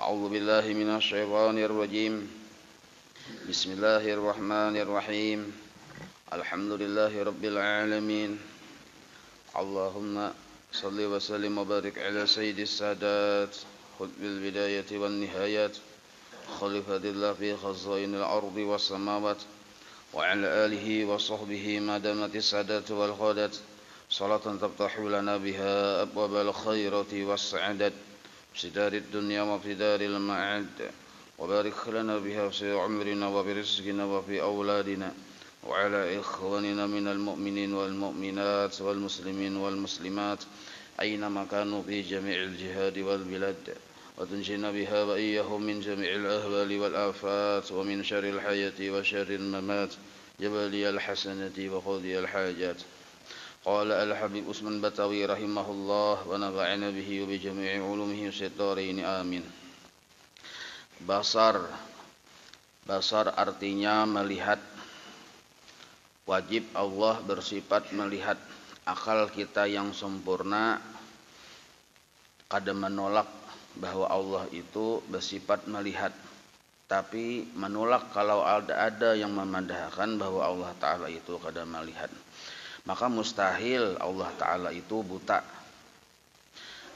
أعوذ بالله من الشيطان الرجيم. بسم الله الرحمن الرحيم. الحمد لله رب العالمين. اللهم صل وسلم وبارك على سيد السادات خذ بالبداية والنهايات خليفة الله في خزائن الأرض والسماوات وعلى آله وصحبه ما دامت السادات والخادات صلاة تفتح لنا بها أبواب الخيرات والسعادة في دار الدنيا وفي دار المعاد وبارك لنا بها في عمرنا وبرزقنا وفي أولادنا وعلى إخواننا من المؤمنين والمؤمنات والمسلمين والمسلمات أينما كانوا في جميع الجهاد والبلاد وتنجينا بها وإياهم من جميع الأهوال والآفات ومن شر الحياة وشر الممات جبلي الحسنة وخذي الحاجات. قال الحبيب عثمان بتاوي رحمه الله ونفعنا به وبجميع علومه في الدارين آمين. Basar artinya melihat. Wajib Allah bersifat melihat. Akal kita yang sempurna kadang menolak bahwa Allah itu bersifat melihat, tapi menolak kalau ada yang memandahkan bahwa Allah Ta'ala itu kadang melihat. Maka mustahil Allah Ta'ala itu buta.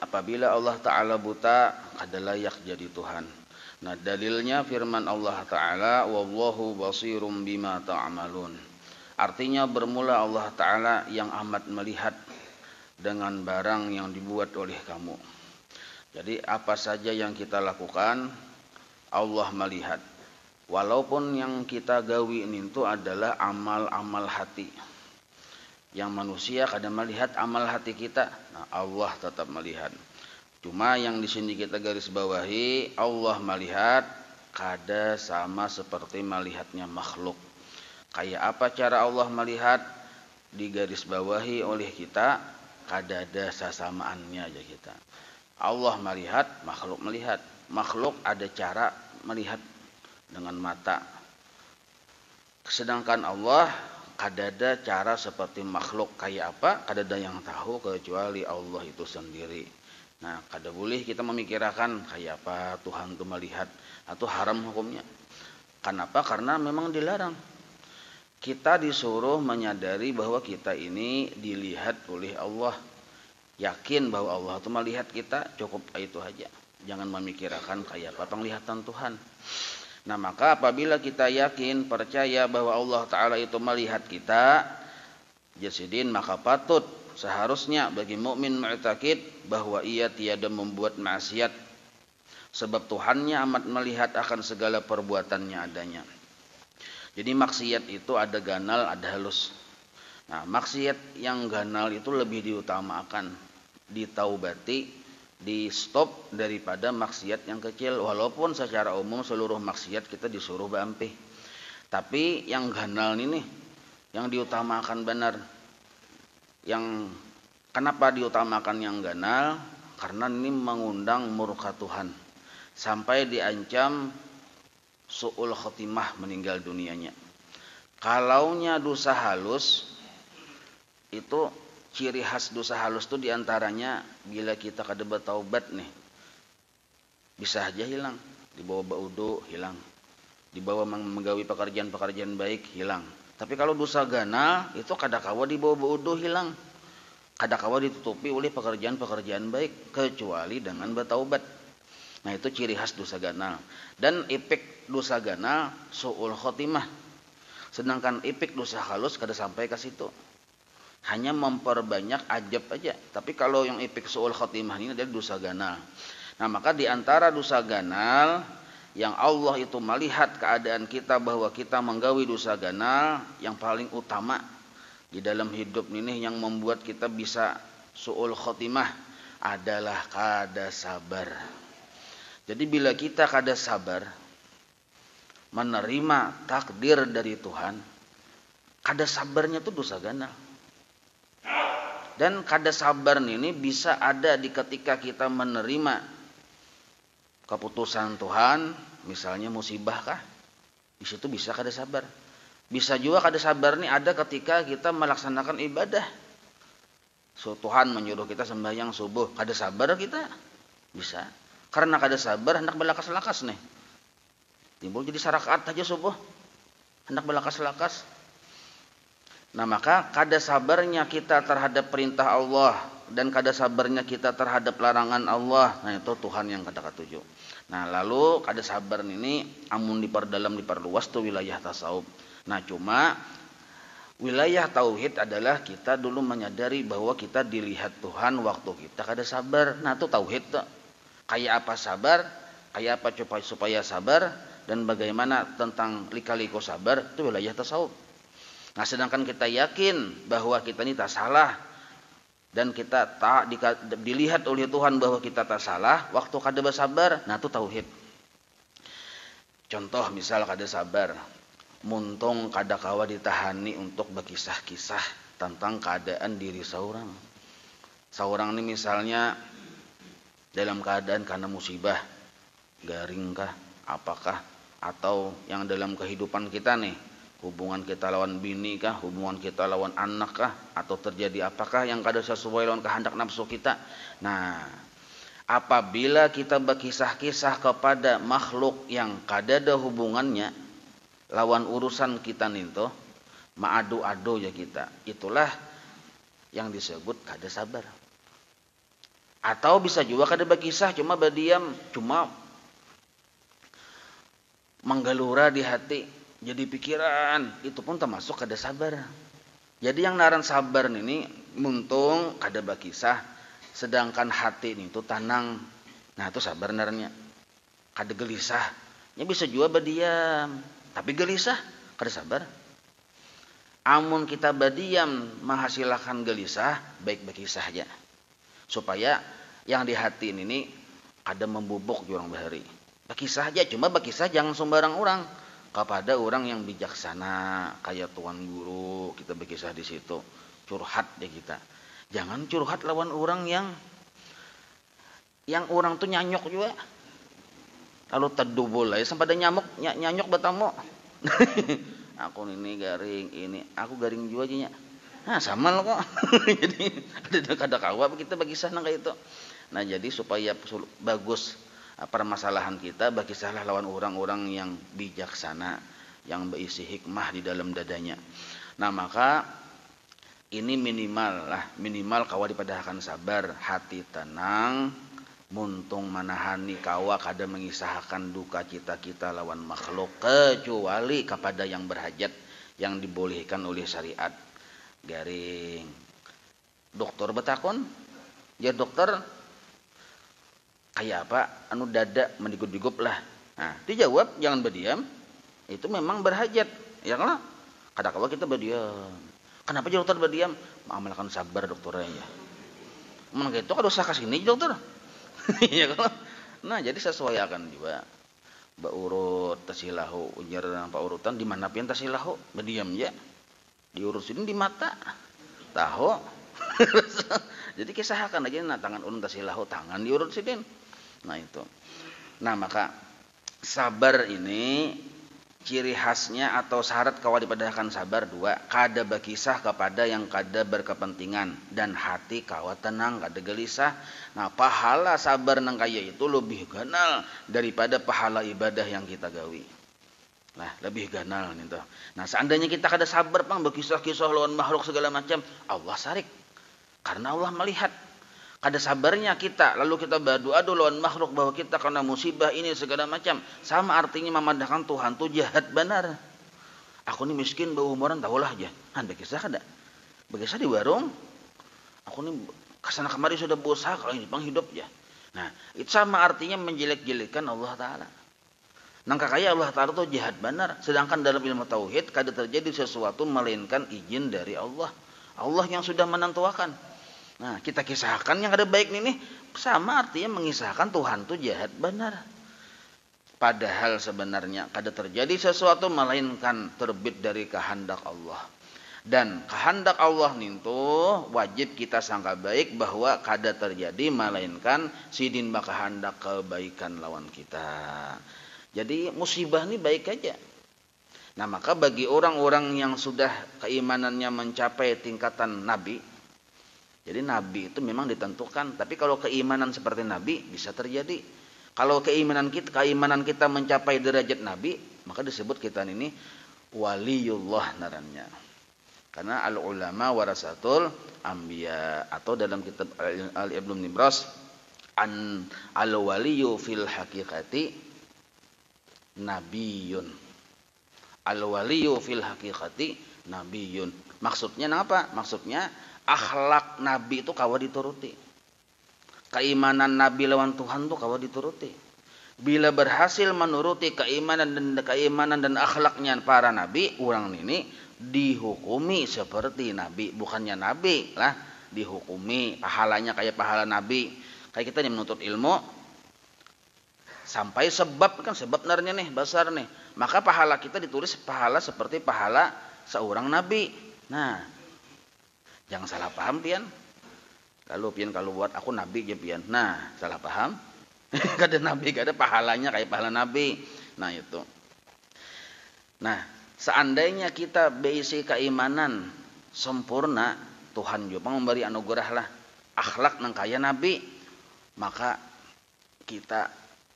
Apabila Allah Ta'ala buta, kada layak jadi Tuhan. Nah, dalilnya firman Allah Ta'ala, wallahu basirum bima ta'malun. Artinya bermula Allah Ta'ala yang amat melihat dengan barang yang dibuat oleh kamu. Jadi apa saja yang kita lakukan, Allah melihat. Walaupun yang kita gawi ini itu adalah amal-amal hati. Yang manusia kadang melihat amal hati kita, nah Allah tetap melihat. Cuma yang di sini kita garis bawahi, Allah melihat kada sama seperti melihatnya makhluk. Kayak apa cara Allah melihat, digaris bawahi oleh kita, kada ada sasamaannya aja kita. Allah melihat, makhluk melihat. Makhluk ada cara melihat dengan mata. Sedangkan Allah kada ada cara seperti makhluk. Kayak apa? Kada ada yang tahu kecuali Allah itu sendiri. Nah, kada boleh kita memikirkan kayak apa Tuhan itu melihat, atau haram hukumnya. Kenapa? Karena memang dilarang. Kita disuruh menyadari bahwa kita ini dilihat oleh Allah. Yakin bahwa Allah itu melihat kita, cukup itu aja. Jangan memikirkan kayak apa penglihatan Tuhan. Nah, maka apabila kita yakin, percaya bahwa Allah Ta'ala itu melihat kita, jasidin, maka patut seharusnya bagi mukmin mu'taqid bahwa ia tiada membuat maksiat, sebab Tuhannya amat melihat akan segala perbuatannya adanya. Jadi maksiat itu ada ganal, ada halus. Nah, maksiat yang ganal itu lebih diutamakan, ditaubati, di stop daripada maksiat yang kecil. Walaupun secara umum seluruh maksiat kita disuruh berampih, tapi yang ganal ini yang diutamakan benar. Yang kenapa diutamakan yang ganal? Karena ini mengundang murka Tuhan, sampai diancam su'ul khotimah, meninggal dunianya. Kalaunya dosa halus itu, ciri khas dosa halus itu diantaranya bila kita kada bertaubat nih, bisa aja hilang. Dibawa baudo hilang, dibawa menggawi pekerjaan-pekerjaan baik hilang. Tapi kalau dosa ganal itu kada kawa dibawa baudo hilang, kada kawa ditutupi oleh pekerjaan-pekerjaan baik kecuali dengan bertaubat. Nah, itu ciri khas dosa ganal. Dan efek dosa ganal su'ul khotimah. Sedangkan efek dosa halus kada sampai ke situ, hanya memperbanyak ajab aja. Tapi kalau yang efek su'ul khotimah ini adalah dosa ganal. Nah, maka di antara dosa ganal yang Allah itu melihat keadaan kita bahwa kita menggawi dosa ganal, yang paling utama di dalam hidup ini yang membuat kita bisa su'ul khotimah adalah kada sabar. Jadi bila kita kada sabar menerima takdir dari Tuhan, kada sabarnya itu dosa ganal. Dan kada sabar ini bisa ada di ketika kita menerima keputusan Tuhan, misalnya musibah kah? Di situ bisa kada sabar. Bisa juga kada sabar ini ada ketika kita melaksanakan ibadah. So, Tuhan menyuruh kita sembahyang subuh, kada sabar kita? Bisa. Karena kada sabar hendak belakas-lakas nih. Timbul jadi sarakaat aja subuh. Hendak belakas-lakas. Nah maka kada sabarnya kita terhadap perintah Allah dan kada sabarnya kita terhadap larangan Allah, nah itu Tuhan yang kada katuju. Nah lalu kada sabar ini amun diperluas tuh wilayah tasawuf. Nah cuma wilayah tauhid adalah kita dulu menyadari bahwa kita dilihat Tuhan waktu kita kada sabar. Nah itu tauhid tuh. Kayak apa sabar, kayak apa supaya sabar, dan bagaimana tentang lika-liku sabar itu wilayah tasawuf. Nah sedangkan kita yakin bahwa kita ini tak salah dan kita tak dilihat oleh Tuhan bahwa kita tak salah waktu kada bersabar, nah itu tauhid. Contoh misal kada sabar, muntung kada kawa ditahani untuk berkisah-kisah tentang keadaan diri seorang. Seorang ini misalnya dalam keadaan karena musibah, garing kah, apakah, atau yang dalam kehidupan kita nih, hubungan kita lawan bini kah, hubungan kita lawan anak kah, atau terjadi apakah yang kada sesuai lawan kehendak nafsu kita. Nah, apabila kita berkisah-kisah kepada makhluk yang kada ada hubungannya lawan urusan kita ninto, maadu-adu ya kita, itulah yang disebut kada sabar. Atau bisa juga kada berkisah, cuma berdiam, cuma menggelura di hati, jadi pikiran, itu pun termasuk kada sabar. Jadi yang naran sabar ini muntung kada berkisah, sedangkan hati ini itu tenang. Nah itu sabar narannya. Kada gelisah. Ya bisa juga berdiam, tapi gelisah, kada sabar. Amun kita berdiam menghasilkan gelisah, baik berkisah aja. Supaya yang di hati ini kada membubuk jurang bahari. Berkisah aja, cuma berkisah jangan sembarang orang. Kepada orang yang bijaksana kayak tuan guru, kita berkisah di situ, curhat ya kita. Jangan curhat lawan orang yang orang tuh nyanyok juga, lalu terdubul lah sampai ada nyanyok bertamu. Aku ini garing, ini aku garing juga aja. Nah sama lo kok. Jadi ada kada kawa kita berkisah nang kayak itu. Nah jadi supaya bagus permasalahan kita, berkisahlah lawan orang-orang yang bijaksana, yang berisi hikmah di dalam dadanya. Nah maka ini minimal kawa dipadahkan sabar, hati tenang, muntung manahani kawa kada mengisahkan duka kita lawan makhluk kecuali kepada yang berhajat yang dibolehkan oleh syariat. Garing dokter betakon, ya dokter kayak apa anu dada mendigub-digup lah. Nah dijawab jangan berdiam, itu memang berhajat ya kan. Kadang-kadang kita berdiam, kenapa dokter berdiam? Mengamalkan sabar dokternya ya. Emang gitu kan dosa kasini dokter. Ya kan. Nah jadi sesuaikan juga urut tasilahu ujar apa urutan di mana pian tasilahu berdiam ya, diurusin di mata tahu. Jadi kisahkan aja, nah tangan ulun tasilahu tangan diurut sidin. Nah itu. Nah maka sabar ini ciri khasnya atau syarat kawa dipadahkan sabar dua, kada berkisah kepada yang kada berkepentingan dan hati kawa tenang kada gelisah. Nah pahala sabar nang kaya itu lebih ganal daripada pahala ibadah yang kita gawi. Nah lebih ganal nih tuh. Nah seandainya kita kada sabar pang berkisah-kisah lawan makhluk segala macam, Allah sarik. Karena Allah melihat kada sabarnya kita, lalu kita berdoa lawan makhluk bahwa kita kena musibah ini segala macam, sama artinya memandangkan Tuhan tuh jahat benar. Aku ini miskin bau umuran tahulah aja. Anda kisah kada? Berkisah di warung. Aku ini kesana kemari sudah berusaha kalau ini bang hidup ya. Nah itu sama artinya menjelek-jelekkan Allah Taala. Nangka kaya Allah Taala tuh jahat benar. Sedangkan dalam ilmu tauhid kada terjadi sesuatu melainkan izin dari Allah. Allah yang sudah menentukan. Nah kita kisahkan yang ada baik ini sama artinya mengisahkan Tuhan itu jahat benar. Padahal sebenarnya kada terjadi sesuatu melainkan terbit dari kehendak Allah. Dan kehendak Allah itu wajib kita sangka baik bahwa kada terjadi melainkan sidin kehendak kebaikan lawan kita. Jadi musibah ini baik aja. Nah maka bagi orang-orang yang sudah keimanannya mencapai tingkatan Nabi, jadi Nabi itu memang ditentukan, tapi kalau keimanan seperti Nabi bisa terjadi. Kalau keimanan kita mencapai derajat Nabi, maka disebut kita ini waliyullah narannya. Karena al ulama warasatul anbiya, atau dalam kitab al Ibnu Nibras an al waliyu fil haqiqati nabiyun. Al waliyu fil haqiqati nabiyun. Maksudnya apa? Maksudnya akhlak Nabi itu kawa dituruti. Keimanan Nabi lawan Tuhan itu kawa dituruti. Bila berhasil menuruti keimanan dan akhlaknya para Nabi, orang ini dihukumi seperti Nabi. Bukannya Nabi lah, dihukumi pahalanya kayak pahala Nabi. Kayak kita yang menuntut ilmu, sampai sebab kan sebab narnya nih besar nih, maka pahala kita ditulis pahala seperti pahala seorang Nabi. Nah, jangan salah paham pian. Lalu pian kalau buat aku Nabi aja pian. Nah, salah paham. Gak ada Nabi, gak ada pahalanya kayak pahala Nabi. Nah itu. Nah, seandainya kita berisi keimanan sempurna, Tuhan juga memberi anugerah lah akhlak nang kaya Nabi, maka kita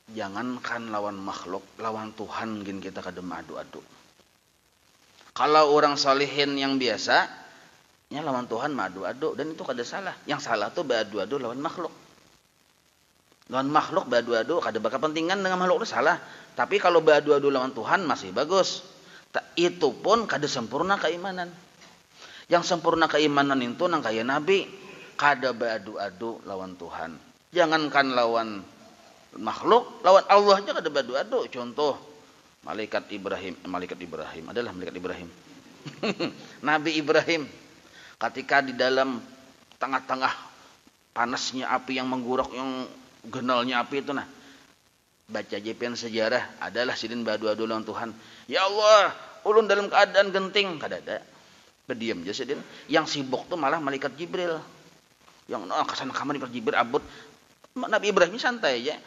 jangankan lawan makhluk, lawan Tuhan gin kita kadem adu-adu. Kalau orang salihin yang biasa nya lawan Tuhan madu-adu, dan itu kada salah. Yang salah tuh beradu-adu lawan makhluk. Lawan makhluk beradu-adu kada berkepentingan dengan makhluk itu salah. Tapi kalau beradu-adu lawan Tuhan masih bagus. Itu pun kada sempurna keimanan. Yang sempurna keimanan itu nang kaya Nabi, kada beradu-adu lawan Tuhan. Jangankan lawan makhluk, lawan Allah aja kada beradu-adu. Contoh malaikat Ibrahim adalah malaikat Ibrahim. Nabi Ibrahim ketika di dalam tengah-tengah panasnya api yang mengguruk, yang genalnya api itu, nah baca jepen sejarah adalah sidin badu-adu lawan Tuhan. Ya Allah, ulun dalam keadaan genting, kada ada. Berdiam aja sidin. Yang sibuk tuh malah malaikat Jibril. Yang kesana kamar malaikat Jibril abut. Nabi Ibrahim santai aja.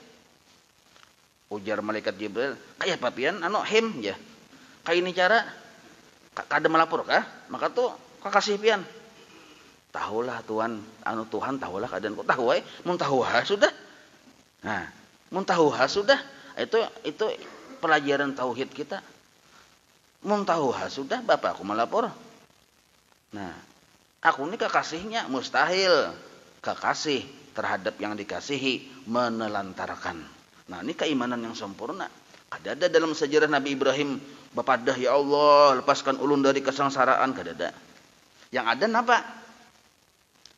Ujar malaikat Jibril, kayak apa pian him ya. Kayak ini cara kada melapor kah? Maka tuh kakasih pian. Tahulah Tuhan, Tuhan tahulah keadaan kau tahu mun tahu sudah. Nah, mun tahu sudah, itu pelajaran tauhid kita. Mun tahu sudah, bapak aku melapor. Nah, aku ini kekasihnya, mustahil kekasih terhadap yang dikasihi menelantarkan. Nah, ini keimanan yang sempurna. Ada dalam sejarah Nabi Ibrahim, bapadah ya Allah, lepaskan ulun dari kesengsaraan, kada. Yang ada apa?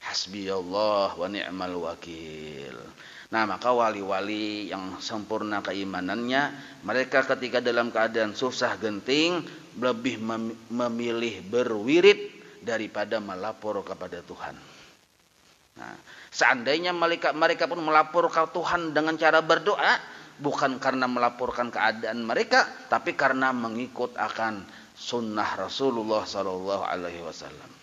Hasbiyallah wa ni'mal wakil. Nah, maka wali-wali yang sempurna keimanannya, mereka ketika dalam keadaan susah genting lebih memilih berwirid daripada melapor kepada Tuhan. Nah, seandainya mereka pun melapor ke Tuhan dengan cara berdoa, bukan karena melaporkan keadaan mereka, tapi karena mengikut akan sunnah Rasulullah SAW.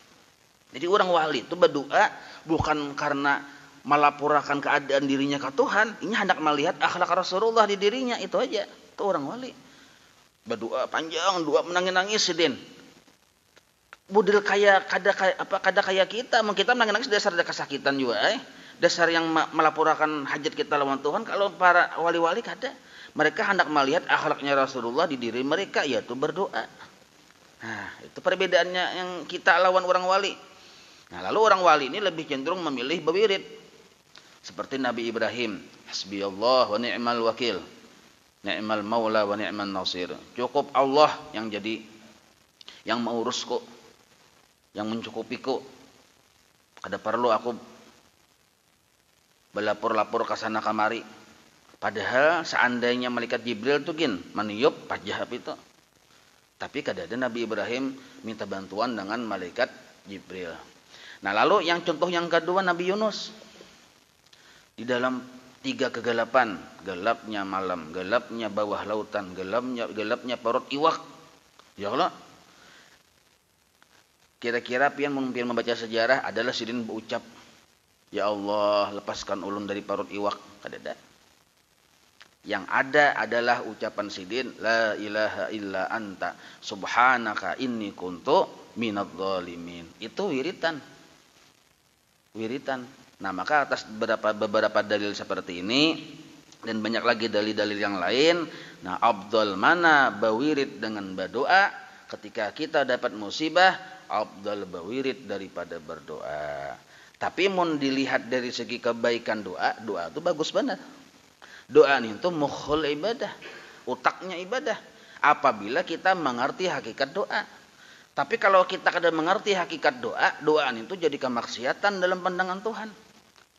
Jadi orang wali itu berdoa bukan karena melaporkan keadaan dirinya ke Tuhan, ini hendak melihat akhlak Rasulullah di dirinya, itu aja. Itu orang wali. Berdoa panjang, doa menangis-nangis sidin. Budil kada kayak kita, kita menangis dasar ada kesakitan juga, dasar yang melaporkan hajat kita lawan Tuhan. Kalau para wali-wali kada, mereka hendak melihat akhlaknya Rasulullah di diri mereka, yaitu berdoa. Nah, itu perbedaannya yang kita lawan orang wali. Nah, lalu orang wali ini lebih cenderung memilih berwirid. Seperti Nabi Ibrahim, hasbiyallah wa ni'mal wakil, ni'mal maula wa ni'man nasir. Cukup Allah yang jadi, yang mengurusku, yang mencukupiku. Kada perlu aku berlapor-lapor ke sana kemari. Padahal seandainya malaikat Jibril tuh meniup pajah itu. Tapi kada ada Nabi Ibrahim minta bantuan dengan malaikat Jibril. Nah, lalu yang contoh yang kedua Nabi Yunus. Di dalam 3 kegelapan, gelapnya malam, gelapnya bawah lautan, gelapnya perut iwak. Ya Allah. Kira-kira pian membaca sejarah adalah sidin berucap, ya Allah, lepaskan ulun dari perut iwak. Kada ada. Yang ada adalah ucapan sidin, la ilaha illa anta subhanaka inni kuntu minadz zalimin. Itu wiritan. Nah, maka atas beberapa dalil seperti ini, Dan banyak lagi dalil-dalil yang lain. Nah, afdal mana bawirid dengan berdoa ketika kita dapat musibah, afdal bawirid daripada berdoa. Tapi mun dilihat dari segi kebaikan doa, doa itu bagus benar. Doa itu mukhul ibadah, utaknya ibadah. Apabila kita mengerti hakikat doa. Tapi kalau kita kada mengerti hakikat doa, doa itu jadi kemaksiatan dalam pandangan Tuhan.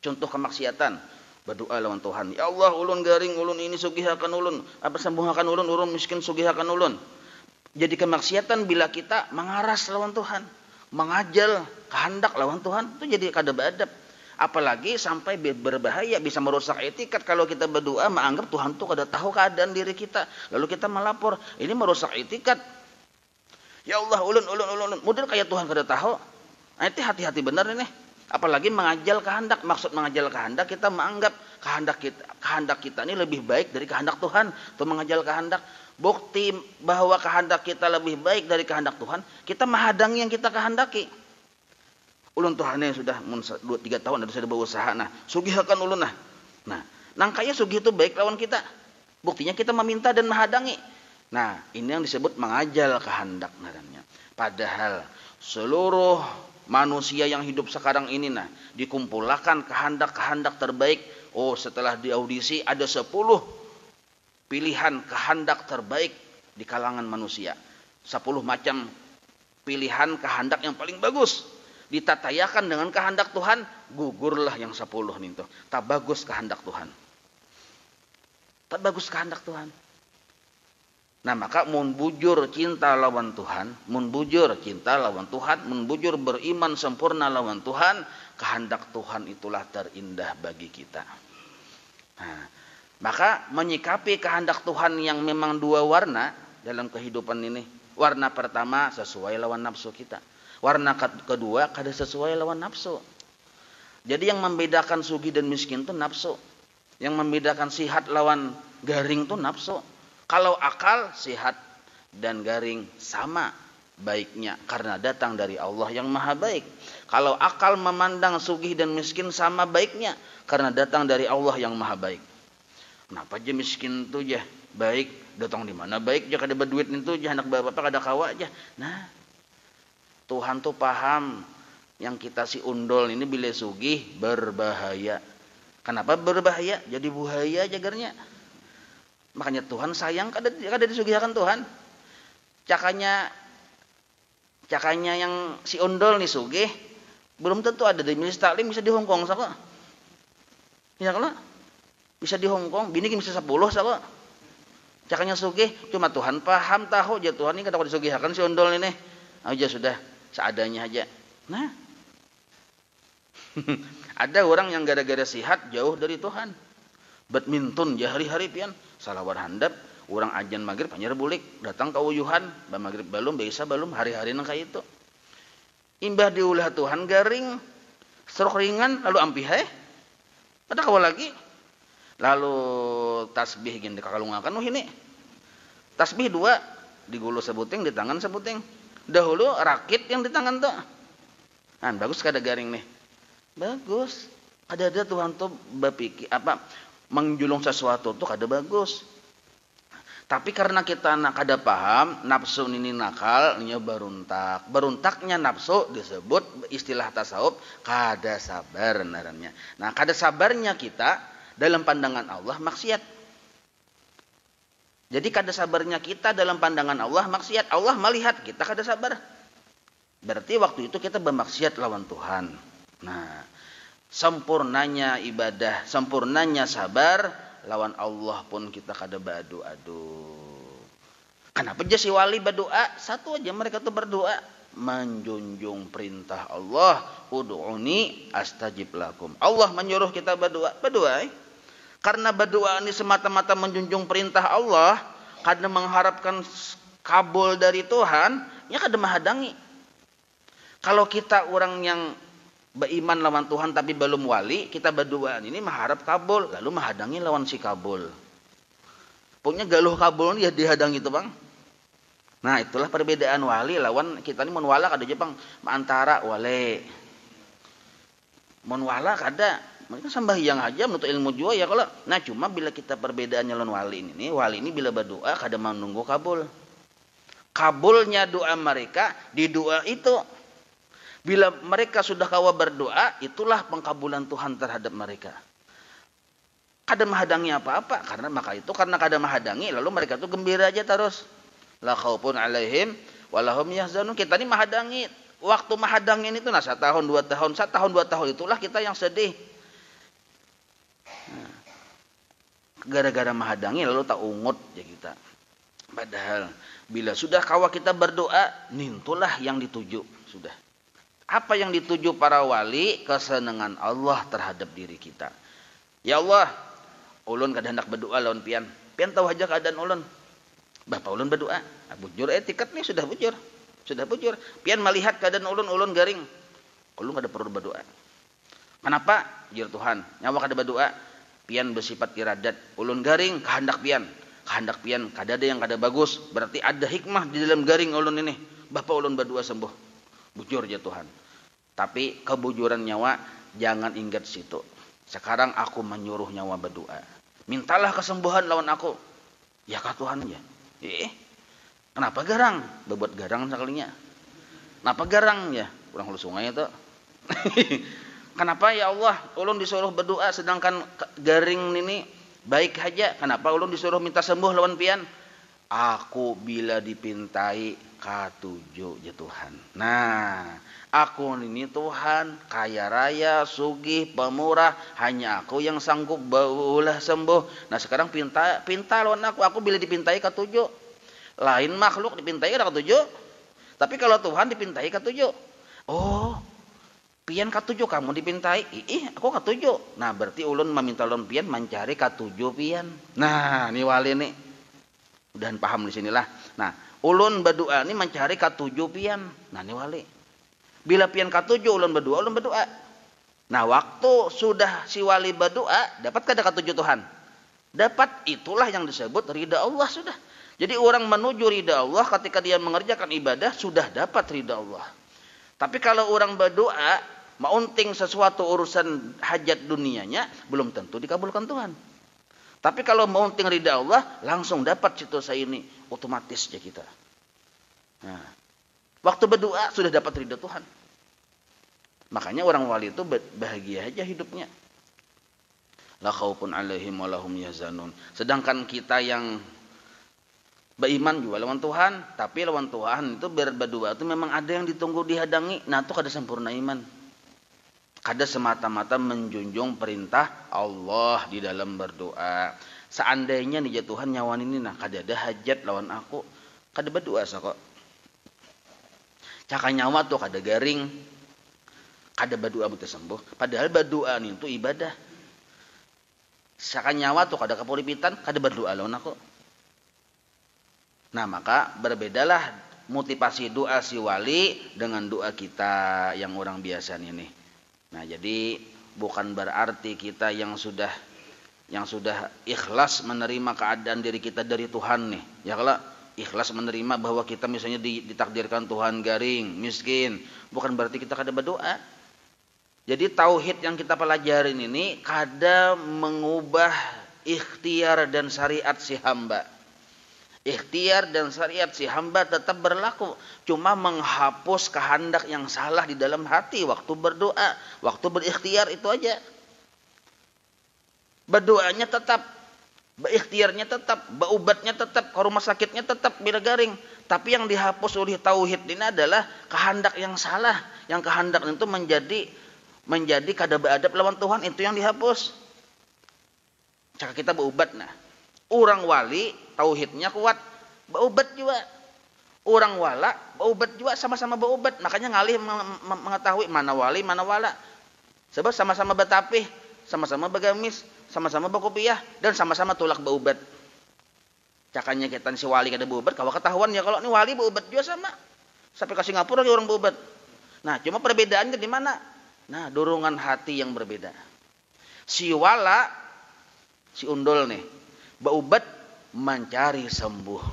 Contoh kemaksiatan. Berdoa lawan Tuhan. Ya Allah, ulun garing, ulun ini sugihakan ulun. Apa sembuhakan ulun, ulun miskin sugihakan ulun. Jadi kemaksiatan bila kita mengaras lawan Tuhan. Mengajal kehendak lawan Tuhan. Itu jadi kada beadab. Apalagi sampai berbahaya, bisa merusak etikat. Kalau kita berdoa menganggap Tuhan itu kada tahu keadaan diri kita. Lalu kita melapor. Ini merusak etikat. Ya Allah, ulun. Model kayak Tuhan kada tahu. Nah, itu hati-hati benar ini. Apalagi mengajal kehendak. Maksud mengajal kehendak, kita menganggap kehendak kita ini lebih baik dari kehendak Tuhan. Itu mengajal kehendak. Bukti bahwa kehendak kita lebih baik dari kehendak Tuhan, kita menghadangi yang kita kehendaki. Ulun Tuhan ini sudah 2-3 tahun sudah berusaha. Nah, sugihakan ulun nah. Nah, nangkanya sugih itu baik lawan kita. Buktinya kita meminta dan menghadangi. Nah, ini yang disebut mengajal kehendak namanya. Padahal seluruh manusia yang hidup sekarang ini dikumpulkan kehendak-kehendak terbaik. Oh, setelah diaudisi ada 10 pilihan kehendak terbaik di kalangan manusia. 10 macam pilihan kehendak yang paling bagus. Ditatayakan dengan kehendak Tuhan, gugurlah yang 10 itu. Tak bagus kehendak Tuhan. Tak bagus kehendak Tuhan. Nah, maka mun bujur cinta lawan Tuhan, mun bujur cinta lawan Tuhan, mun bujur beriman sempurna lawan Tuhan, kehendak Tuhan itulah terindah bagi kita. Nah, maka menyikapi kehendak Tuhan yang memang 2 warna dalam kehidupan ini. Warna pertama sesuai lawan nafsu kita. Warna kedua kada sesuai lawan nafsu. Jadi yang membedakan sugih dan miskin itu nafsu. Yang membedakan sihat lawan garing itu nafsu. Kalau akal, sihat dan garing sama baiknya karena datang dari Allah yang maha baik. Kalau akal memandang sugih dan miskin sama baiknya karena datang dari Allah yang maha baik. Kenapa aja miskin itu aja baik, datang di mana baik aja kada berduit itu aja anak bapak kada kawa aja. Nah, Tuhan tuh paham yang kita si undol ini bila sugih berbahaya. Kenapa berbahaya? Jadi buhaya jagarnya. Makanya Tuhan sayang kada disugihakan Tuhan. Cakanya yang si undol nih sugih belum tentu ada di majelis taklim bisa di Hongkong saka. Ya kalau bisa di Hongkong, bini bisa 10 saka. Cakanya sugih cuma Tuhan paham tahu aja Tuhan ini kada disugihakan si undol ini. Aja sudah seadanya aja. Nah. Ada orang yang gara-gara sihat jauh dari Tuhan. Badminton hari-hari pian salawat handap orang ajan maghrib hanya bulik datang ke uyuhan ba maghrib belum biasa belum hari-hari nang kayak itu imbah diulah Tuhan garing serok ringan lalu ampih ada kawa lagi lalu tasbih gini kakalungakan ini tasbih 2 di gulu sebuting di tangan sebuting dahulu rakit yang di tangan tuh bagus kada garing nih bagus ada Tuhan tuh berpikir menjulung sesuatu tuh kada bagus. Tapi karena kita kada paham, nafsu ini nakal, nya beruntak. Beruntaknya nafsu disebut istilah tasawuf kada sabar narannya. Nah, kada sabarnya kita dalam pandangan Allah maksiat. Jadi kada sabarnya kita dalam pandangan Allah maksiat. Allah melihat kita kada sabar. Berarti waktu itu kita bermaksiat lawan Tuhan. Nah, sempurnanya ibadah, sempurnanya sabar lawan Allah pun kita kada beradu-adu. Kenapa aja si wali berdoa? Satu aja mereka tuh berdoa menjunjung perintah Allah, ud'uni astajib lakum. Allah menyuruh kita berdoa. Karena berdoa ini semata-mata menjunjung perintah Allah, karena mengharapkan kabul dari Tuhan, ya kada menghadangi. Kalau kita orang yang beriman lawan Tuhan tapi belum wali, kita berdoa ini mengharap kabul, lalu menghadangi lawan si kabul. Pokoknya galuh kabul ya dihadangi itu bang. Nah itulah perbedaan wali lawan kita ini menwala kada aja bang, antara wali. Menwala kada mereka sembahyang aja menuntut ilmu juga ya kalau. Nah cuma bila kita perbedaannya lawan wali ini bila berdoa kada menunggu kabul. Kabulnya doa mereka di doa itu. Bila mereka sudah kawa berdoa, itulah pengkabulan Tuhan terhadap mereka. Kada menghadangi apa-apa karena kada menghadangi lalu mereka tuh gembira aja terus. La khaufun alaihim walahum yahzanun. Kita ini menghadangi. Waktu menghadangin itu setahun 2 tahun, 1 tahun 2 tahun itulah kita yang sedih. Gara-gara menghadangi lalu tak ungut ya kita. Padahal bila sudah kawa kita berdoa, nintulah yang dituju sudah. Apa yang dituju para wali? Kesenangan Allah terhadap diri kita. Ya Allah, ulun kada hendak berdoa lawan pian. Pian tahu aja keadaan ulun. Bapak ulun berdoa, bujur tiket nih sudah bujur. Sudah bujur. Pian melihat keadaan ulun garing. Ulun kada perlu berdoa. Kenapa? Jur Tuhan, nyawa kada berdoa. Pian bersifat iradat, ulun garing kehendak pian kada ada yang kada bagus, berarti ada hikmah di dalam garing ulun ini. Bapak ulun berdoa sembuh, bujur ya Tuhan. Tapi kebujuran nyawa jangan ingat situ. Sekarang aku menyuruh nyawa berdoa, mintalah kesembuhan lawan aku. Ya kah Tuhan ya? Kenapa garang? Bebuat garang sekalinya. Kenapa garang ya? Kurang hulu sungai itu. Kenapa ya Allah ulun disuruh berdoa sedangkan garing ini baik aja. Kenapa ulun disuruh minta sembuh lawan pian? Aku bila dipintai katuju ya Tuhan. Nah, aku ini Tuhan kaya raya, sugih, pemurah, hanya aku yang sanggup baulah sembuh. Nah, sekarang pinta lawan aku bila dipintai katuju. Lain makhluk dipintai kada katuju. Tapi kalau Tuhan dipintai katuju. Oh, pian katuju kamu dipintai, aku katuju. Nah berarti ulun meminta lawan pian mencari katuju pian. Nah ini wali nih, udahan paham di sinilah. Nah ulun berdoa ini mencari katuju pian. Nah ini wali. Bila pian katuju ulun berdoa. Nah waktu sudah si wali berdoa, dapat kada katuju Tuhan? Dapat, itulah yang disebut ridha Allah sudah. Jadi orang menuju ridha Allah ketika dia mengerjakan ibadah sudah dapat ridha Allah. Tapi kalau orang berdoa maunting sesuatu urusan hajat dunianya belum tentu dikabulkan Tuhan. Tapi kalau maunting ridha Allah langsung dapat situ saya ini otomatis ya kita. Nah, waktu berdoa sudah dapat ridha Tuhan. Makanya orang wali itu bahagia aja hidupnya. La khaufun alaihim walahum yahzanun. Sedangkan kita yang beriman juga lawan Tuhan, tapi lawan Tuhan itu berdoa itu memang ada yang ditunggu dihadangi. Nah, itu kada sempurna iman. Kada semata-mata menjunjung perintah Allah di dalam berdoa. Seandainya nih ya Tuhan nyawan ini kada ada hajat lawan aku, kada berdoa kok. Caka nyawa tuh kada garing, kada berdoa buta sembuh. Padahal berdoa itu ibadah. Caka nyawa tuh kada kepolipitan, kada berdoa lawan aku. Nah maka berbedalah motivasi doa si wali dengan doa kita yang orang biasa ini. Nah jadi bukan berarti kita yang sudah ikhlas menerima keadaan diri kita dari Tuhan nih. Ya kalau ikhlas menerima bahwa kita misalnya ditakdirkan Tuhan garing, miskin, bukan berarti kita kada berdoa. Jadi tauhid yang kita pelajarin ini kada mengubah ikhtiar dan syariat si hamba. Ikhtiar dan syariat si hamba tetap berlaku. Cuma menghapus kehendak yang salah di dalam hati waktu berdoa. Waktu berikhtiar itu aja. Berdoanya tetap. Berikhtiarnya tetap. Berubatnya tetap. Ke rumah sakitnya tetap bila garing. Tapi yang dihapus oleh tauhid ini adalah kehendak yang salah. Yang kehendak itu menjadi kada beradab lawan Tuhan. Itu yang dihapus. Caka kita berubat nah. Orang wali tauhidnya kuat, berubat juga. Orang wala berubat juga, sama-sama berubat. Makanya ngalih mengetahui mana wali, mana wala. Sebab sama-sama betapih, sama-sama begamis, sama-sama berkopiah, dan sama-sama tulak berubat. Cakanya kita si wali kada berubat, kalau ketahuan ya kalau ini wali berubat juga sama. Sampai ke Singapura lagi orang berubat. Nah, cuma perbedaannya di mana? Nah, dorongan hati yang berbeda. Si wala, si undul nih, berubat mencari sembuh.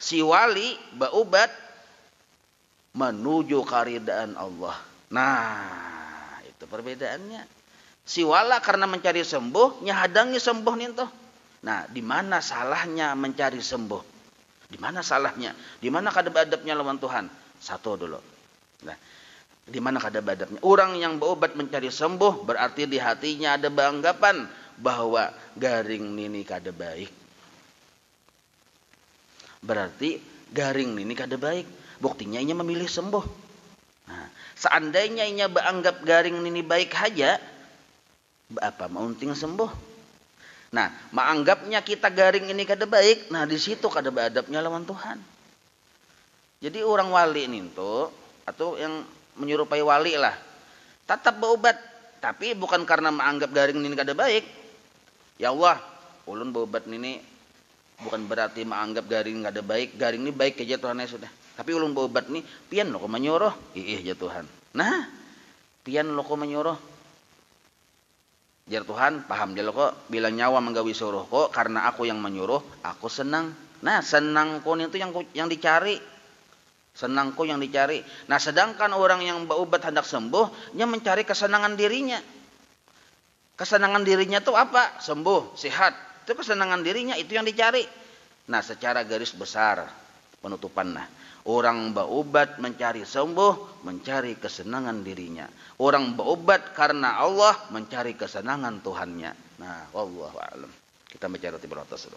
Si wali berubat menuju keridaan Allah. Nah, itu perbedaannya. Si wala karena mencari sembuh, nyahadangi sembuh nintoh. Nah, di mana salahnya mencari sembuh? Di mana salahnya? Di mana kadab-adabnya lawan Tuhan? Satu dulu. Nah, di mana kadab-adabnya? Orang yang berobat mencari sembuh berarti di hatinya ada beranggapan bahwa garing nini kada baik. Berarti garing nini kada baik. Buktinya inya memilih sembuh. Nah, seandainya inya beranggap garing nini baik saja, apa maunting sembuh? Nah, menganggapnya kita garing ini kada baik, nah di situ kada beadabnya lawan Tuhan. Jadi orang wali ninto atau yang menyerupai wali lah, tetap berobat, tapi bukan karena menganggap garing ini kada baik. Ya Allah, ulun berobat ini bukan berarti menganggap garing kada baik, garing ini baik aja Tuhan ya sudah. Tapi ulun berobat nih, pian lo kok menyuruh, ya Tuhan. Nah, pian lo kok menyuruh. Jar Tuhan, paham dia lo kok bilang nyawa menggawi suruh kok karena aku yang menyuruh, aku senang. Nah, senangku itu yang dicari. Senangku yang dicari. Nah, sedangkan orang yang berobat hendak sembuh, dia mencari kesenangan dirinya. Kesenangan dirinya itu apa? Sembuh, sehat. Itu kesenangan dirinya, itu yang dicari. Nah, secara garis besar penutupan nah. Orang berobat mencari sembuh, mencari kesenangan dirinya. Orang berobat karena Allah, mencari kesenangan Tuhannya. Nah, wallahu a'lam. Kita bicara di atas dulu.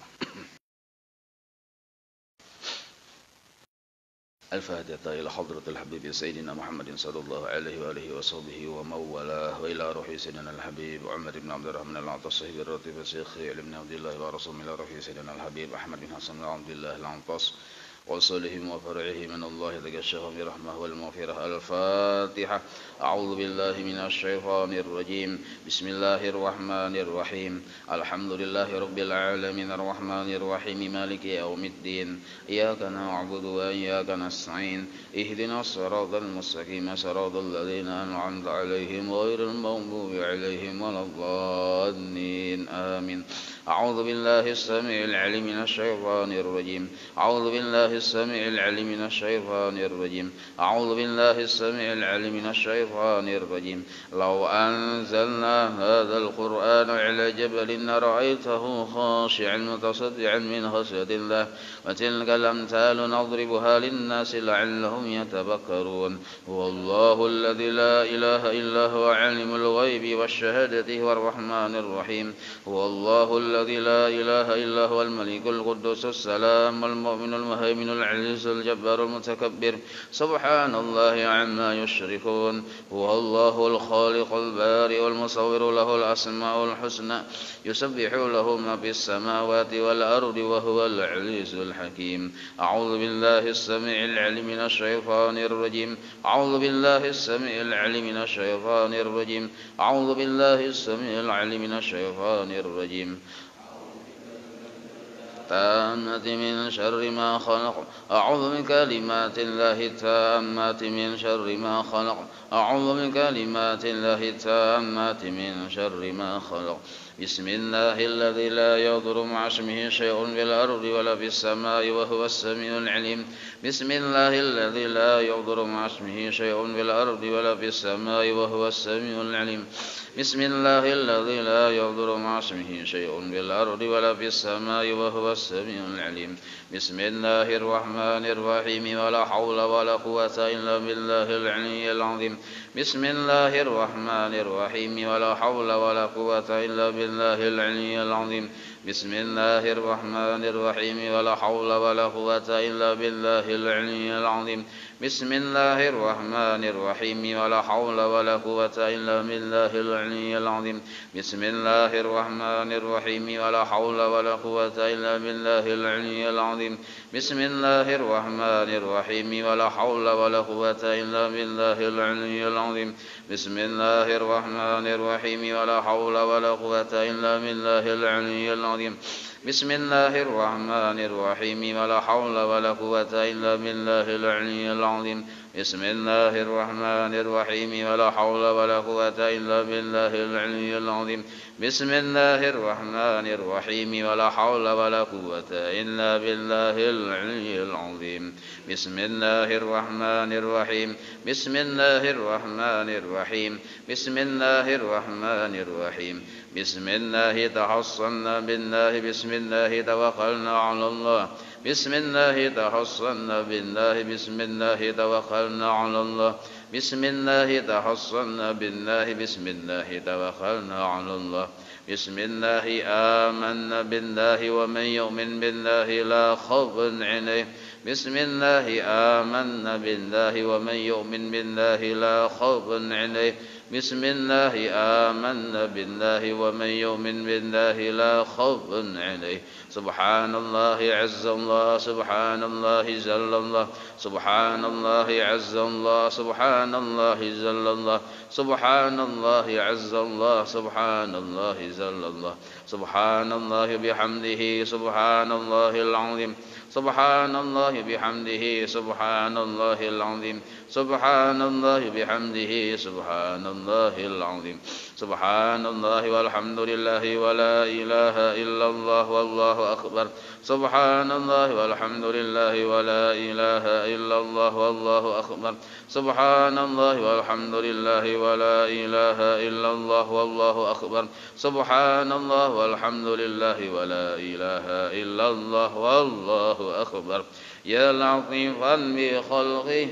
Al-Fatihah ila hadratil habib sayyidina Muhammadin sallallahu alaihi wa alihi wa sahbihi wa mawala wa ila ruhi sayyidina al-habib Umar ibn Abdurrahman al-Atas sahibi ratib Syekh ibn Abdullah wa rasulillah ruhi sayyidina al-habib Ahmad bin Hasan al-Abdullah al-Atas وصلهم وفرعه من الله تجشهم برحمه والمغفرة. الفاتحة. أعوذ بالله من الشيطان الرجيم. بسم الله الرحمن الرحيم. الحمد لله رب العالمين الرحمن الرحيم مالك يوم الدين. إياك نعبد وإياك نستعين. اهدنا الصراط المستقيم صراط الذين أنعمت عليهم غير المغضوب عليهم ولا الضالين. آمين. أعوذ بالله السميع العليم من الشيطان الرجيم. أعوذ بالله السميع العليم من الشيطان الرجيم. أعوذ بالله السميع العليم من الشيطان الرجيم. لو أنزلنا هذا القرآن على جبل لرأيته خاشعا متصدعا من خشية الله وتلك الأمثال نضربها للناس لعلهم يتفكرون. هو الله الذي لا إله إلا هو عالم الغيب والشهادة هو الرحمن الرحيم. هو الله الذي لا إله إلا هو الملك القدوس السلام المؤمن المهيمن العزيز الجبار المتكبر. سبحان الله عما يشركون. هو الله الخالق البارئ والمصور له الأسماء الحسنى يسبح له ما في السماوات والأرض وهو العزيز الحكيم. أعوذ بالله السميع العليم من الشيطان الرجيم. أعوذ بالله السميع العليم من الشيطان الرجيم. أعوذ بالله السميع العليم من الشيطان الرجيم. التامة من شر ما خلق. أعوذ بكلمات الله التامات من شر ما خلق. أعوذ بكلمات الله التامات من شر ما خلق. بسم الله الذي لا يضر مع اسمه شيء في الأرض ولا في السماء وهو السميع العليم. بسم الله الذي لا يضر مع اسمه شيء في الأرض ولا في السماء وهو السميع العليم. بسم الله الذي لا يضر مع اسمه شيء في الأرض ولا في السماء وهو السميع العليم. بسم الله الرحمن الرحيم. ولا حول ولا قوة إلا بالله العلي العظيم. بسم الله الرحمن الرحيم. ولا حول ولا قوة إلا بالله العلي العظيم. بسم الله الرحمن الرحيم. ولا حول ولا قوة إلا بالله العلي العظيم. بسم الله الرحمن الرحيم. ولا حول ولا قوة إلا بالله العلي العظيم. بسم الله الرحمن الرحيم. ولا حول ولا قوة إلا بالله العلي العظيم. بسم الله الرحمن الرحيم. ولا حول ولا قوة إلا بالله العلي العظيم. بسم الله الرحمن الرحيم. ولا حول ولا قوة إلا بالله العلي العظيم. العظيم بسم الله الرحمن الرحيم ولا حول ولا قوة إلا بالله العلي العظيم بسم الله الرحمن الرحيم ولا حول ولا قوة إلا بالله العلي العظيم بسم الله الرحمن الرحيم ولا حول ولا قوة إلا بالله العلي العظيم بسم الله الرحمن الرحيم بسم الله الرحمن الرحيم بسم الله الرحمن الرحيم بسم الله تحصنا بالله بسم الله توكلنا على الله بسم الله تحصنا بالله بسم الله توكلنا على الله بسم الله تحصنا بالله بسم الله توكلنا على الله بسم الله آمنا بالله ومن يؤمن بالله لا خوف عليه بسم الله آمنا بالله ومن يؤمن بالله لا خوف عليه بسم الله آمنا بالله ومن يؤمن بالله لا خوف عليه سبحان الله عز الله سبحان الله جل الله سبحان الله عز الله سبحان الله جل الله سبحان الله عز الله سبحان الله جل الله سبحان الله بحمده سبحان الله العظيم سبحان الله بحمده سبحان الله العظيم سبحان الله بحمده سبحان الله العظيم سبحان الله والحمد لله ولا إله إلا الله والله أكبر سبحان الله والحمد لله ولا إله إلا الله والله أكبر سبحان الله والحمد لله ولا إله إلا الله والله أكبر سبحان الله والحمد لله ولا إله إلا الله والله أكبر يا لطيفا بخلقه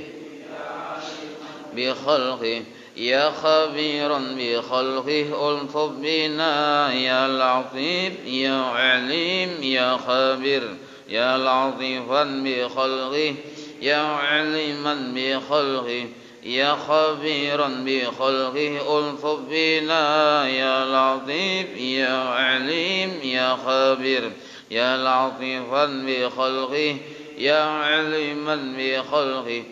يا خبيرا بخلقه ألطف بنا يا لطيف يا عليم يا خبير يا لطيفا بخلقه يا عليما بخلقه يا خبيرا بخلقه ألطف بنا يا لطيف يا عليم يا خبير يا لطيفا بخلقه يا عليما بخلقه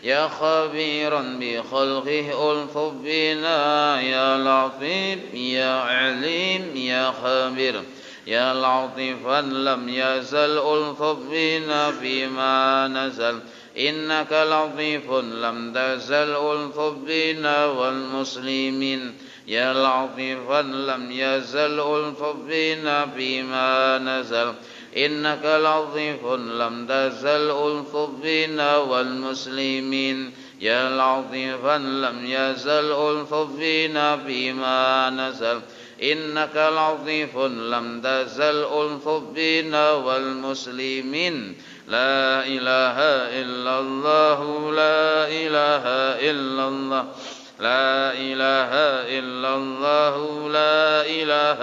يا خبيرا بخلقه ألطف بنا يا لطيف يا عليم يا خبير يا لطيفا لم يزل ألطف بنا فيما نزل إنك لطيف لم تزل ألطف بنا والمسلمين يا لطيفا لم يزل ألطف بنا فيما نزل إنك لطيف لم تزل ألطف بنا والمسلمين يا لطيفا لم يزل ألطف بنا فيما نزل إنك لطيف لم تزل ألطف بنا والمسلمين لا إله إلا الله لا إله إلا الله لا إله إلا الله لا إله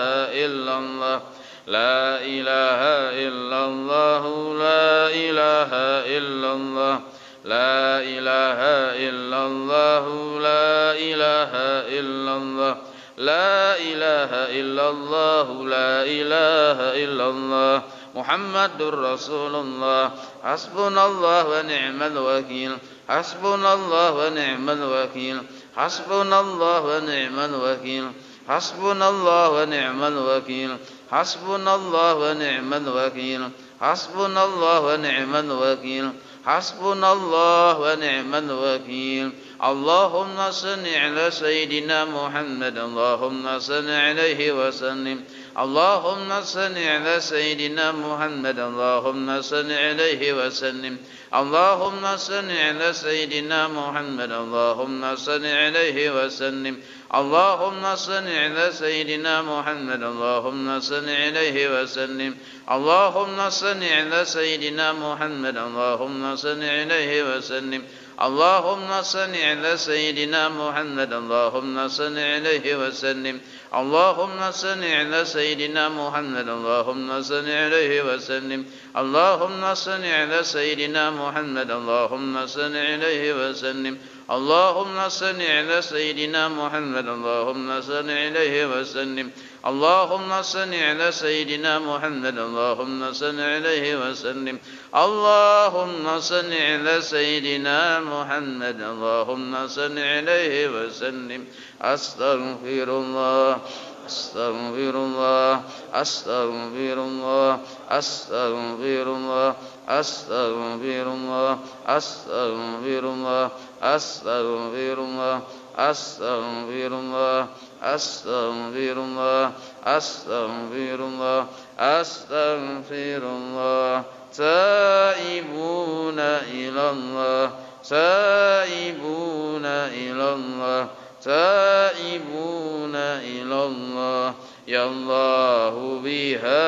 إلا الله لا إله إلا الله لا إله إلا الله لا إله إلا الله لا إله إلا الله لا إله إلا الله لا إله إلا الله محمد رسول الله حسبنا الله ونعم الوكيل حسبنا الله ونعم الوكيل حسبنا الله ونعم الوكيل حسبنا الله ونعم الوكيل حسبنا الله ونعم الوكيل حسبنا الله ونعم الوكيل حسبنا الله ونعم الوكيل اللهم صل على سيدنا محمد اللهم صل عليه وسلم اللهم صل على سيدنا محمد اللهم صل عليه وسلم اللهم صل على سيدنا محمد اللهم صل عليه وسلم اللهم صل على سيدنا محمد اللهم صل عليه وسلم اللهم صل على سيدنا محمد اللهم صل عليه وسلم اللهم صل على سيدنا محمد اللهم صل عليه وسلم اللهم صل على سيدنا محمد اللهم صل عليه وسلم اللهم صل على سيدنا محمد اللهم صل عليه وسلم اللهم صل على سيدنا محمد اللهم صل عليه وسلم اللهم صل على سيدنا محمد اللهم صل عليه وسلم اللهم صل على سيدنا محمد اللهم صل عليه وسلم أستغفر الله Astaghfirullah, astaghfirullah, astaghfirullah, astaghfirullah, astaghfirullah, astaghfirullah, astaghfirullah, astaghfirullah, astaghfirullah, astaghfirullah. Taibuna ilallah, taibuna ilallah, taibuna ilallah. Ya Allah biha,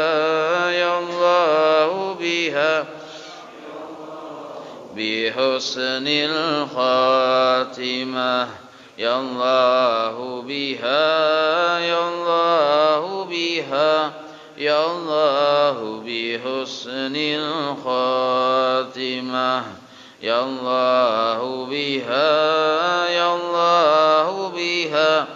ya Allah biha, bihusnil khatimah. Ya Allah biha, ya Allah biha, ya Allah bihusnil khatimah. Ya Allah biha, ya Allah biha,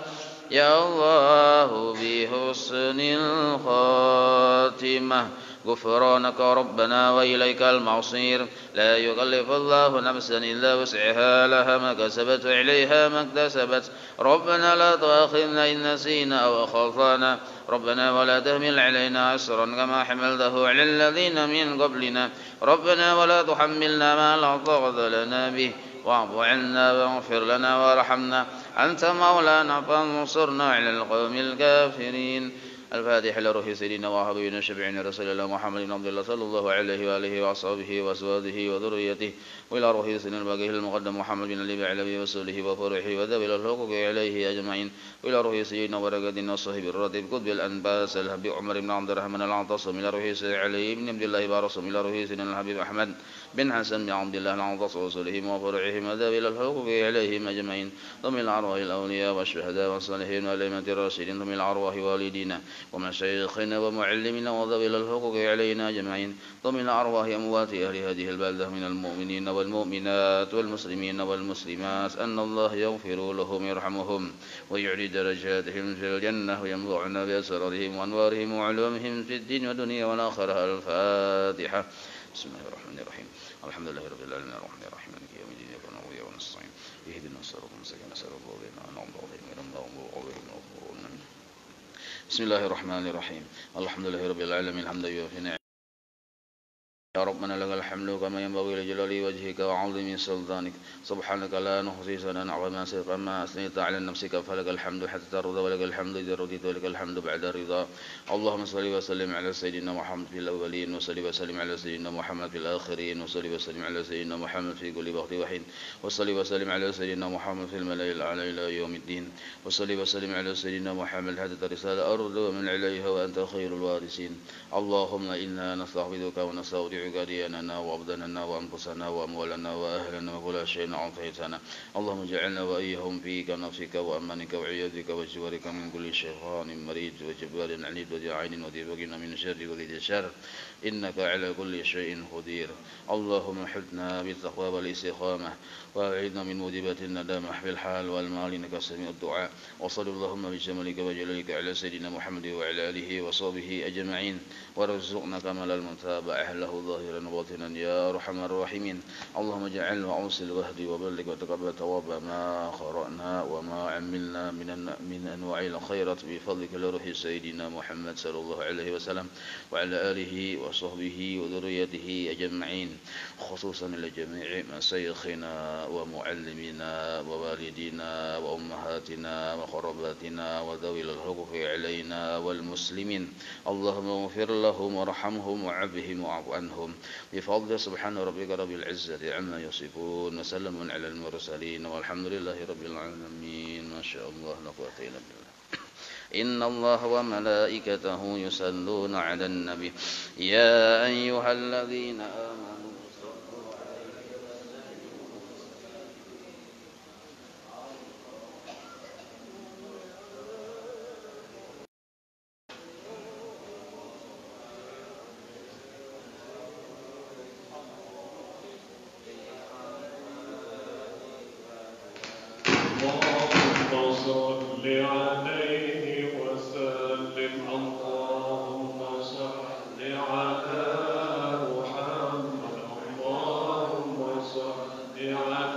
ya Allah bihusnil khatimah. غفرانك ربنا وإليك المصير لا يكلف الله نفسا إلا وسعها لها ما كسبت وعليها ما اكتسبت ربنا لا تؤاخذنا إن نسينا أو أخطأنا ربنا ولا تحمل علينا عسرا كما حملته على الذين من قبلنا ربنا ولا تحملنا ما لا طاقة لنا به واعف عنا واغفر لنا وارحمنا أنت مولانا فانصرنا على القوم الكافرين. الفاتحة لروح سيدنا وحبيبنا شفيعنا رسول الله محمد بن عبد الله صلى الله عليه وآله وأصحابه وأزواجه وذريته وإلى روح سيدنا الباقي المقدم محمد بن علي علوي وسوله وفرحه وذوي الحقوق عليه أجمعين وإلى روح سيدنا بركة وصحب الراتب قطب الأنباس الحبيب عمر بن عبد الرحمن العاصم إلى روح سيدنا علي بن عبد الله بارصم إلى روح سيدنا الحبيب أحمد بن حسن بن عبد الله العاصم وصولهم وفرحهم وذوي الحقوق عليهم أجمعين ثم الأرواح الأولياء والشهداء والصالحين والأئمة الراشدين ثم الأرواح والدينا ومشايخنا ومعلمنا وذوي الحقوق علينا أجمعين ضمن أرواح أموات أهل هذه البلدة من المؤمنين والمؤمنات والمسلمين والمسلمات أن الله يغفر لهم يرحمهم ويعلي درجاتهم في الجنة وينفعنا بأسرارهم وأنوارهم وعلومهم في الدين والدنيا والآخرة. الفاتحة. بسم الله الرحمن الرحيم. الحمد لله رب العالمين الرحمن الرحيم مالك يوم الدين إياك نعبد وإياك نستعين اهدنا الصراط المستقيم صراط الذين أنعمت عليهم غير المغضوب عليهم ولا الضالين. بسم الله الرحمن الرحيم. الحمد لله رب العالمين حمدا يوافي نعمه يا ربنا لك الحمد كما ينبغي لجلال وجهك وعظيم سلطانك سبحانك لا نحصي ثناء على ما سبق ما أثنيت على نفسك فلك الحمد حتى ترضى ولك الحمد إذا رضيت ولك الحمد بعد الرضا. اللهم صل وسلم على سيدنا محمد في الأولين وصل وسلم على سيدنا محمد في الآخرين وصل وسلم على سيدنا محمد في كل وقت وحين وصل وسلم على سيدنا محمد في الملأ الأعلى إلى يوم الدين وصل وسلم على سيدنا محمد حتى ترسل الأرض ومن عليها وأنت خير الوارثين. اللهم إنا نستعبدك ونستودعك ديننا وأبداننا وأنفسنا وأموالنا وأهلنا وكل شيء أعطيتنا. اللهم اجعلنا وإياهم في كنفسك وأمانك وعيادك وجوارك من كل شيطان مريد وجبار عنيد وذي عين وذي بغينا من شر وذي شر إنك على كل شيء قدير. اللهم حدنا بالتقوى والاستقامة وأعذنا من موجبات الندامة في الحال والمال إنك سميع الدعاء. وصل اللهم بجمالك وجلالك على سيدنا محمد وعلى آله وصحبه أجمعين وارزقنا كمال المتابعة له ظاهرا وباطنا يا أرحم الراحمين. اللهم اجعل وأوصل وهدي وبلغ وتقبل تواب ما قرأنا وما عملنا من أنواع الخيرات بفضلك لروح سيدنا محمد صلى الله عليه وسلم وعلى آله وصحبه وذريته أجمعين خصوصا لجميع مشايخنا ومعلمينا ووالدينا وأمهاتنا وقرباتنا وذوي الحقوق علينا والمسلمين. اللهم اغفر لهم وارحمهم وعافهم واعف عنهم بفضل سبحان ربك رب العزة عما يصفون وسلام على المرسلين والحمد لله رب العالمين. ما شاء الله لا قوة إلا بالله. إن الله وملائكته يصلون على النبي يا أيها الذين آمنوا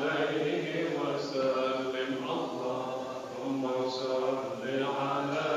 عليه وسلم اللهم صل على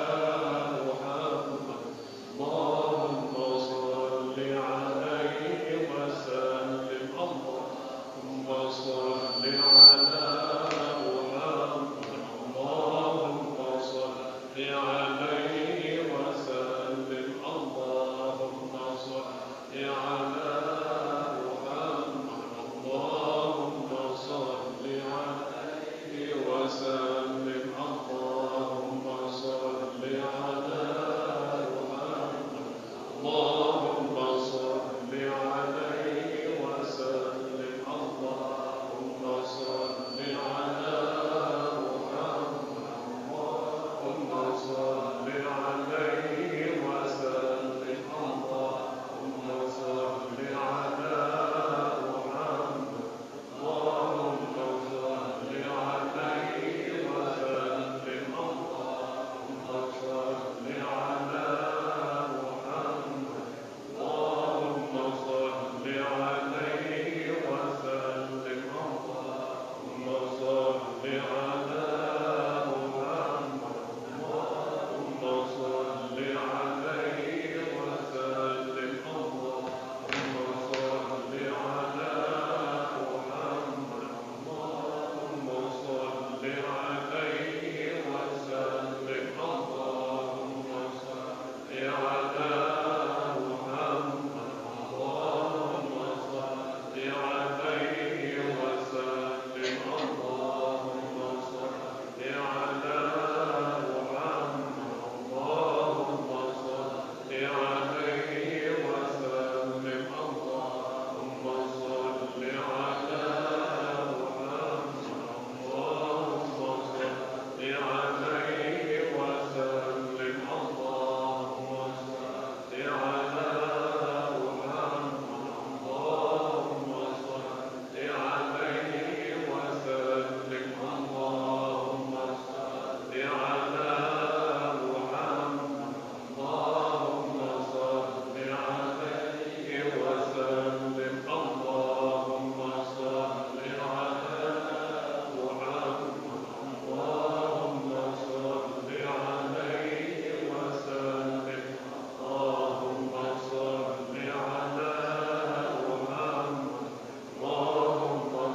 اللهم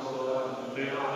صل